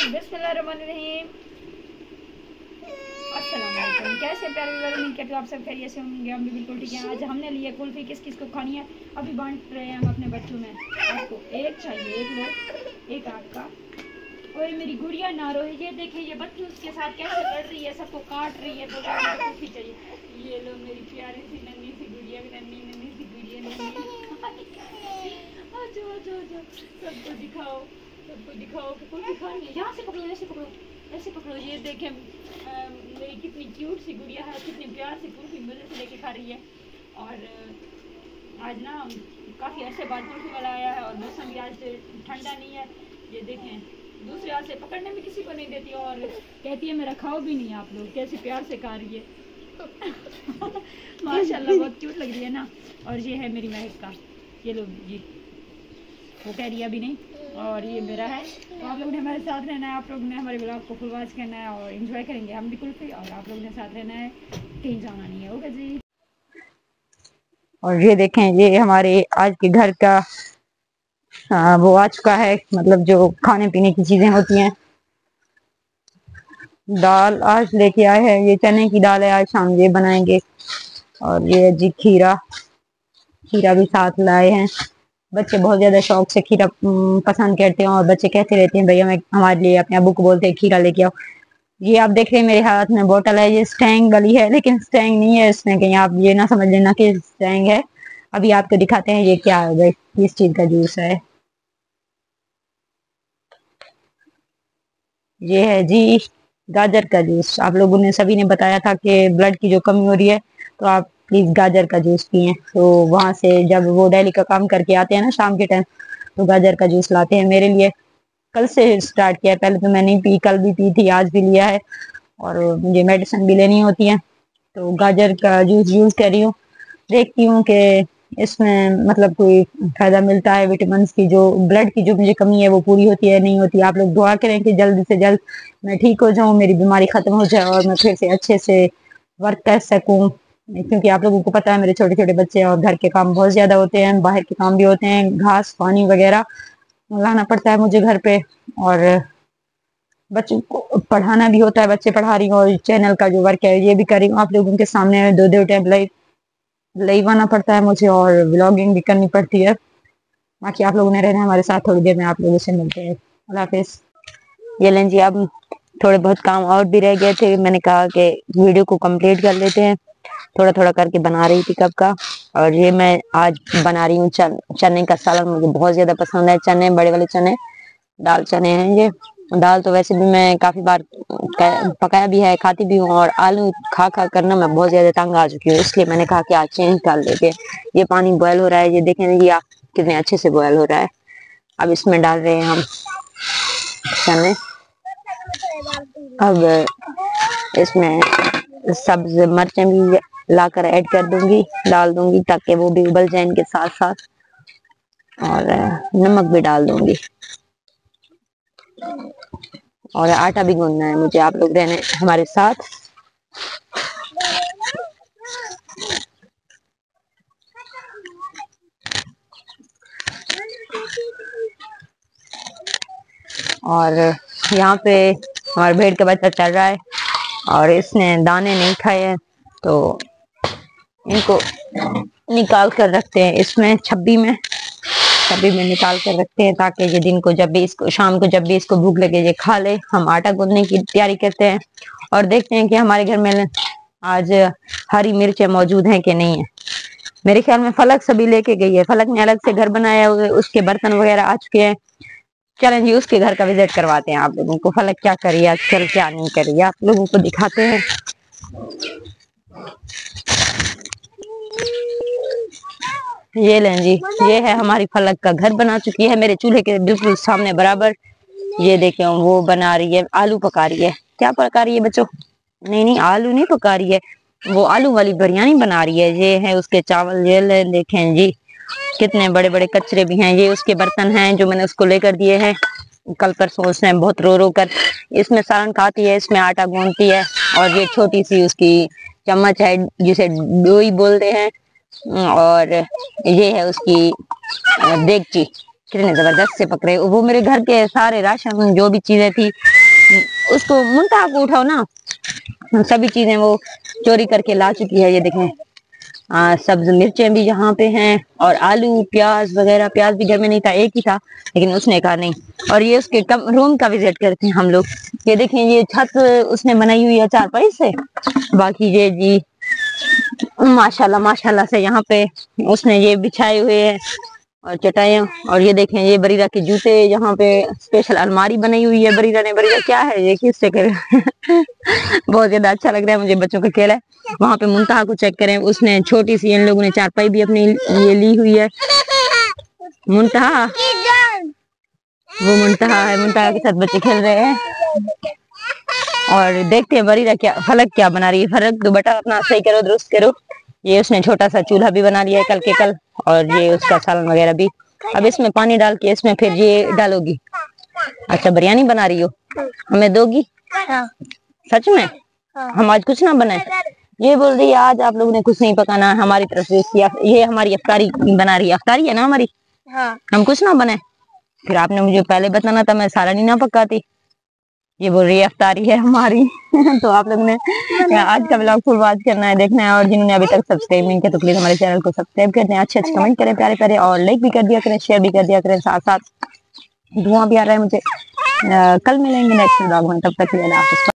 बिस्मिल्लाहिर्रहमानिर्रहीम। अस्सलाम वालेकुम। कैसे प्यारे व्यूअर, उम्मीद करती हूँ आप सब खैरियत से होंगे। हम भी बिल्कुल ठीक हैं। आज हमने लिए कुल्फ़ी, किस किस को खानी है अभी बांट रहे हैं हम अपने बच्चों में। आपको एक चाहिए, एक लो, एक आपका। और मेरी गुड़िया ना रो, ये देखें ये बच्चों उसके साथ कैसे लड़ रही है, सबको काट रही है, तो कुल्फ़ी चाहिए। ये लो मेरी प्यारी सी नन्ही सी गुड़िया, नन्ही सी गुड़िया। सबको दिखाओ, सबको दिखाओ कि कुल्फ़ी खानी है। यहाँ से पकड़ो, ऐसे पकड़ो, ऐसे पकड़ो। ये देखें मेरी कितनी क्यूट सी गुड़िया है, कितनी प्यार सी कुल्फ़ी मज़े से लेके खा रही है। और आज ना काफ़ी अरसे बाद कुल्फ़ी वाला आया है और मौसम भी आज ठंडा नहीं है। ये देखें दूसरे हाथ से पकड़ने में किसी को नहीं देती और कहती है मेरा खाओ भी नहीं। आप लोग कैसे प्यार से खा रही है। माशाल्लाह बहुत क्यूट लग रही है ना। और ये है मेरी महक का, ये लो जी, वो कह रही है अभी नहीं। और ये मेरा है। तो आप लोगों ने हमारे साथ रहना है, आप लोगों ने हमारे ब्लॉग को फुल वॉच करना है और एंजॉय करेंगे हम भी कुल्फ़ी। और आप लोगों ने साथ रहना है, कहीं जाना नहीं है। ओके जी। और ये देखें, ये हमारे आज के घर का वो आ चुका है, मतलब जो खाने पीने की चीजें होती हैं। दाल आज लेके आए हैं, ये चने की दाल है, आज शाम ये बनाएंगे। और ये जी खीरा, खीरा भी साथ लाए हैं। बच्चे बहुत ज्यादा शौक से खीरा पसंद करते हैं और बच्चे कहते रहते हैं भैया, मैं हमारे लिए, अपने अबू को बोलते हैं खीरा लेके आओ। ये आप देख रहे हैं मेरे हाथ में बोतल है, ये स्टैंग वाली है, लेकिन स्टैंग नहीं है इसमें, कहीं आप ये ना समझ लेना कि स्टैंग है। अभी आपको दिखाते हैं ये क्या है, किस चीज का जूस है। ये है जी गाजर का जूस। आप लोगों ने सभी ने बताया था कि ब्लड की जो कमी हो रही है, तो आप प्लीज गाजर का जूस पिए। तो वहां से जब वो डेली का काम करके आते हैं ना शाम के टाइम, तो गाजर का जूस लाते हैं मेरे लिए। कल से स्टार्ट किया है, पहले तो मैं नहीं पी, कल भी पी थी, आज भी लिया है। और मुझे मेडिसिन भी लेनी होती है, तो गाजर का जूस यूज कर रही हूँ। देखती हूँ कि इसमें मतलब कोई फायदा मिलता है, विटामिन की जो ब्लड की जो मुझे कमी है वो पूरी होती है नहीं होती। आप लोग दुआ करें कि जल्द से जल्द मैं ठीक हो जाऊं, मेरी बीमारी खत्म हो जाए और मैं फिर से अच्छे से वर्क कर सकूं। क्योंकि आप लोगों को पता है मेरे छोटे छोटे बच्चे और घर के काम बहुत ज्यादा होते हैं, बाहर के काम भी होते हैं, घास पानी वगैरह लाना पड़ता है मुझे घर पे। और बच्चों को पढ़ाना भी होता है, बच्चे पढ़ा रही हूँ और चैनल का जो वर्क है ये भी कर रही हूँ। आप लोगों के सामने दो दो टाइम लाइव आना पड़ता है मुझे और व्लॉगिंग भी करनी पड़ती है। बाकी आप लोगों ने रहना हमारे साथ, थोड़ी देर में आप लोगों से मिलते हैं। अल्लाह हाफिज। ये लें जी, अब थोड़े बहुत काम और भी रह गए थे, मैंने कहा कि वीडियो को कंप्लीट कर लेते हैं। थोड़ा थोड़ा करके बना रही थी कब का। और ये मैं आज बना रही हूँ चने का सालन। मुझे बहुत ज्यादा पसंद है चने, बड़े वाले चने, दाल चने हैं ये। दाल तो वैसे भी मैं काफी बार पकाया भी है, खाती भी हूँ। और आलू खा खा करना मैं बहुत ज्यादा तंग आ चुकी हूँ, इसलिए मैंने कहा कि आज चेंज कर लेते। ये पानी बॉयल हो रहा है, ये देखें ये आप कितने अच्छे से बॉयल हो रहा है। अब इसमें डाल रहे हैं हम चने। अब इसमें सब्ज मिर्चें भी लाकर ऐड कर दूंगी, डाल दूंगी, ताकि वो भी उबल जाए इनके साथ साथ। और नमक भी डाल दूंगी। और आटा भी गूंदना है मुझे, आप लोग रहने हमारे साथ। और यहाँ पे हमारे भेड़ का बच्चा चल रहा है और इसने दाने नहीं खाए हैं, तो इनको निकाल कर रखते हैं इसमें छब्बी में निकाल कर रखते हैं, ताकि ये दिन को जब भी इसको, शाम को जब भी इसको भूख लगे ये खा ले। हम आटा गूंदने की तैयारी करते हैं और देखते हैं कि हमारे घर में आज हरी मिर्चें मौजूद हैं कि नहीं है। मेरे ख्याल में फलक सभी लेके गई है, फलक ने अलग से घर बनाया हुआ है, उसके बर्तन वगैरह आ चुके हैं। चलें जी उसके घर का विजिट करवाते हैं आप लोगों को। फलक क्या करिए आजकल, क्या नहीं करिए, आप लोगों को दिखाते हैं। ये लें जी, ये है हमारी फलक का घर, बना चुकी है मेरे चूल्हे के बिल्कुल सामने बराबर। ये देखें वो बना रही है, आलू पका रही है। क्या पका रही है बच्चों? नहीं नहीं, आलू नहीं पका रही है, वो आलू वाली बिरयानी बना रही है। ये है उसके चावल, ये देखें जी कितने बड़े बड़े कचरे भी हैं। ये उसके बर्तन हैं जो मैंने उसको लेकर दिए हैं कल परसों। उसने बहुत रो रो कर इसमें सालन खाती है, इसमें आटा गूंथती है। और ये छोटी सी उसकी चम्मच है जिसे डोई बोलते हैं। और ये है उसकी देगची। कितने जबरदस्त से पकड़े वो। मेरे घर के सारे राशन जो भी चीजें थी उसको मुंतहा को उठाओ ना, सभी चीजें वो चोरी करके ला चुकी है। ये देखें, सब्ज मिर्चें भी यहाँ पे हैं और आलू प्याज वगैरह। प्याज भी घर में नहीं था, एक ही था, लेकिन उसने कहा नहीं। और ये उसके रूम का विजिट करते हैं हम लोग। ये देखें, ये छत उसने बनाई हुई है चारपाई से। बाकी ये जी माशाल्लाह माशाल्लाह से यहाँ पे उसने ये बिछाए हुए हैं और चटाइयाँ। और ये देखें, ये बरीरा के जूते, यहाँ पे स्पेशल अलमारी बनाई हुई है बरीरा ने। बरीरा क्या है ये, किससे करे बहुत ज्यादा अच्छा लग रहा है मुझे, बच्चों का खेल है। वहां पे मुंतहा को चेक करें, उसने छोटी सी, इन लोगों ने चारपाई भी अपनी ये ली हुई है। मुंतहा, वो मुंतहा है, मुंतहा के साथ बच्चे खेल रहे हैं। और देखते हैं बरीरा क्या, फलक क्या बना रही है। फलक दुपट्टा अपना सही करो, दुरुस्त करो। ये उसने छोटा सा चूल्हा भी बना लिया है कल के कल, और ये उसका सालन वगैरह भी। अब इसमें पानी डाल के इसमें फिर ये डालोगी। अच्छा, बिरयानी बना रही हो, हमें दोगी? सच में? हम आज कुछ ना बनाए? ये बोल रही है आज आप लोगों ने कुछ नहीं पकाना हमारी तरफ से। ये हमारी अफ्तारी बना रही है। अफ्तारी है ना हमारी? हम कुछ ना बनाए? फिर आपने मुझे पहले बताना था, मैं सारा नहीं ना पकाती। ये बोल रही है अफ्तारी है हमारी तो आप लोगों ने आज का ब्लॉग फुल वॉच करना है, देखना है। और जिन्होंने अभी तक सब्सक्राइब नहीं किया तो प्लीज हमारे चैनल को सब्सक्राइब कर दें, अच्छे अच्छे कमेंट करें प्यारे प्यारे, और लाइक भी कर दिया करें, शेयर भी कर दिया करें। साथ साथ धुआं भी आ रहा है मुझे। कल मिलेंगे नेक्स्ट ब्लॉग में, तब तक के लिए अल्लाह हाफ़िज़।